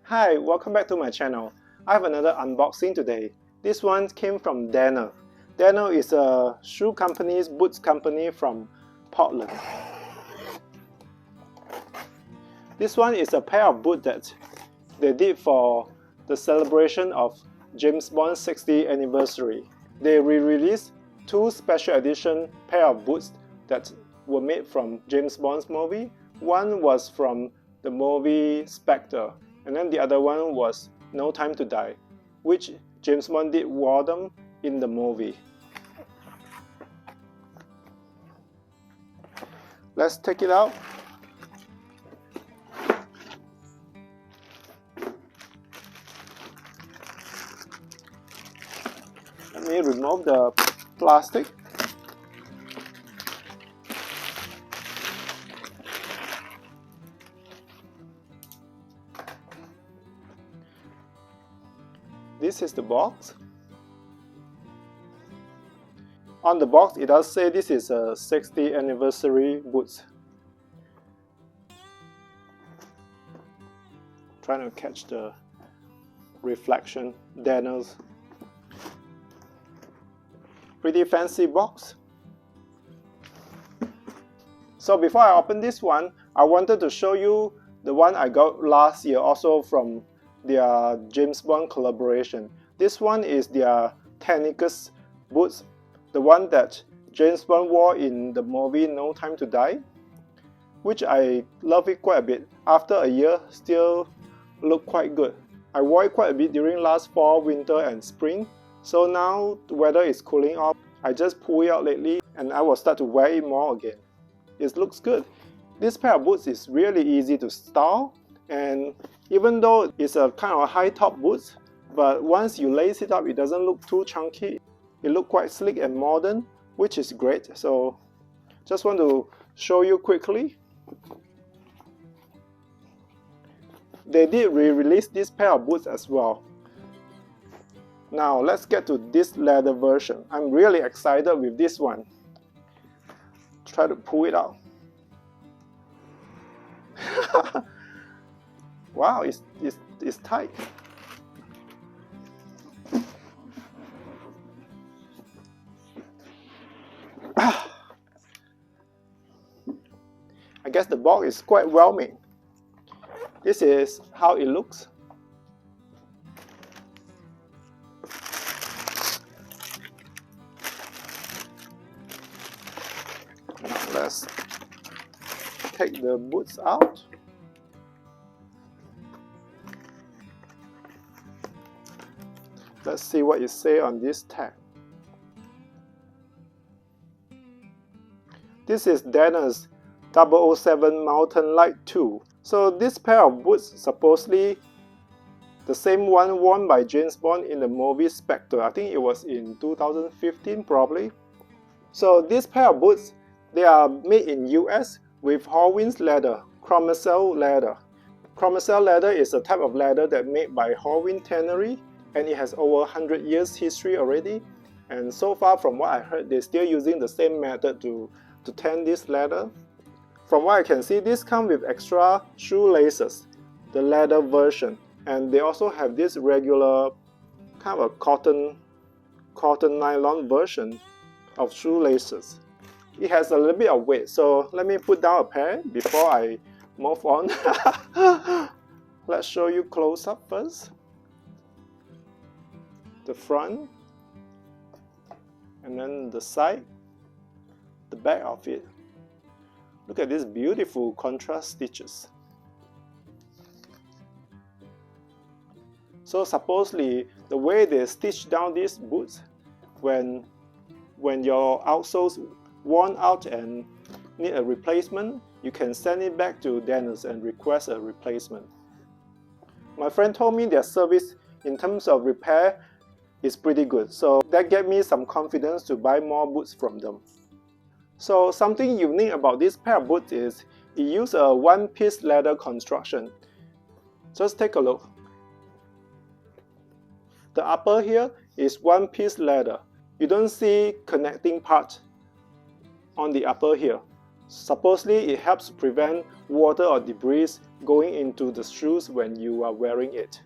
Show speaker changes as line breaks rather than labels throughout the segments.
Hi, welcome back to my channel. I have another unboxing today. This one came from Danner. Danner is a shoe company, boots company from Portland. This one is a pair of boots that they did for the celebration of James Bond's 60th anniversary. They re-released two special edition pair of boots that were made from James Bond's movie. One was from the movie Specter, and then the other one was No Time to Die, which James Bond did wore them in the movie. Let's take it out. Let me remove the plastic. This is the box. On the box, it does say this is a 60th anniversary boots. Trying to catch the reflection. Danner's. Pretty fancy box. So before I open this one, I wanted to show you the one I got last year, also from their James Bond collaboration. This one is their Tanicus boots, the one that James Bond wore in the movie No Time to Die, which I love it quite a bit. After a year, still look quite good. I wore it quite a bit during last fall, winter and spring. So now the weather is cooling off. I just pull it out lately and I will start to wear it more again. It looks good. This pair of boots is really easy to style, and even though it's a kind of a high top boots, but once you lace it up, it doesn't look too chunky. It looks quite slick and modern, which is great. So just want to show you quickly. They did re-release this pair of boots as well. Now let's get to this leather version. I'm really excited with this one. Try to pull it out. Wow, it's tight. I guess the box is quite well made. This is how it looks. Now let's take the boots out. Let's see what it says on this tag. This is Danner's 007 Mountain Light 2. So this pair of boots supposedly the same one worn by James Bond in the movie Specter. I think it was in 2015 probably. So this pair of boots, they are made in US with Horween's leather, chromacell leather. Chromacell leather is a type of leather that made by Horween Tannery, and it has over 100 years history already. And so far, from what I heard, they're still using the same method to tan this leather. From what I can see, this comes with extra shoelaces, the leather version. And they also have this regular kind of a cotton nylon version of shoelaces. It has a little bit of weight, so let me put down a pair before I move on. Let's show you close up first. The front, and then the side, the back of it. Look at these beautiful contrast stitches. So supposedly the way they stitch down these boots, when your outsole's worn out and need a replacement, you can send it back to Danner's and request a replacement. My friend told me their service in terms of repair is pretty good, so that gave me some confidence to buy more boots from them. So something unique about this pair of boots is it uses a one-piece leather construction. Just take a look. The upper here is one-piece leather. You don't see connecting part on the upper here. Supposedly it helps prevent water or debris going into the shoes when you are wearing it.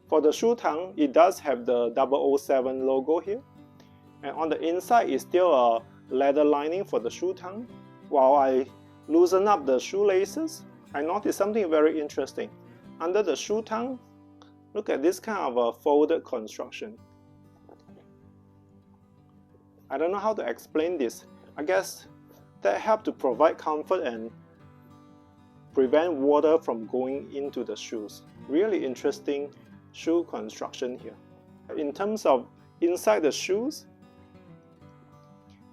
For the shoe tongue, it does have the 007 logo here, and on the inside is still a leather lining for the shoe tongue. While I loosen up the shoelaces, I noticed something very interesting. Under the shoe tongue, look at this kind of a folded construction. I don't know how to explain this. I guess that helps to provide comfort and prevent water from going into the shoes. Really interesting shoe construction here. In terms of inside the shoes,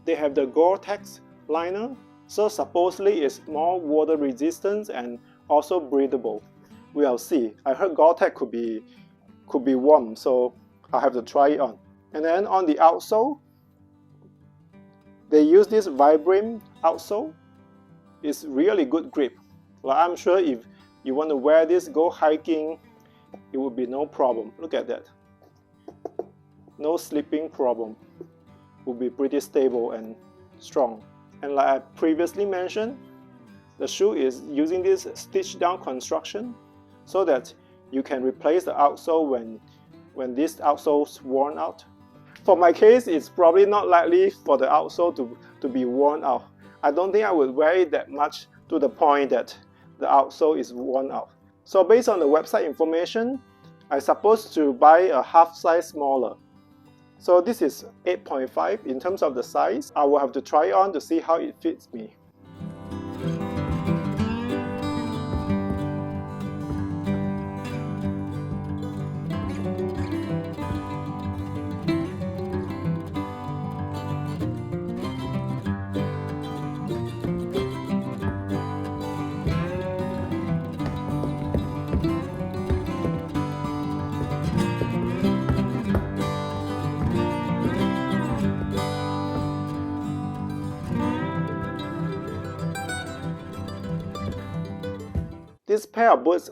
they have the Gore-Tex liner, so supposedly it's more water resistant and also breathable. We'll see. I heard Gore-Tex could be warm, so I'll have to try it on. And then on the outsole, they use this Vibram outsole. It's really good grip. Well, I'm sure if you want to wear this, go hiking, it would be no problem. Look at that. No slipping problem. Will be pretty stable and strong. And like I previously mentioned, the shoe is using this stitch down construction so that you can replace the outsole when this outsole is worn out. For my case, it's probably not likely for the outsole to be worn out. I don't think I would wear it that much to the point that the outsole is worn out. So based on the website information, I'm supposed to buy a half size smaller. So this is 8.5 in terms of the size. I will have to try it on to see how it fits me. This pair of boots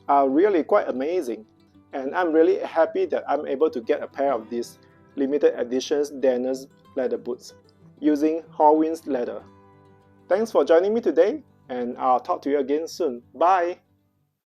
are really quite amazing, and I'm really happy that I'm able to get a pair of these limited editions Dennis leather boots using Horween's leather. Thanks for joining me today, and I'll talk to you again soon. Bye!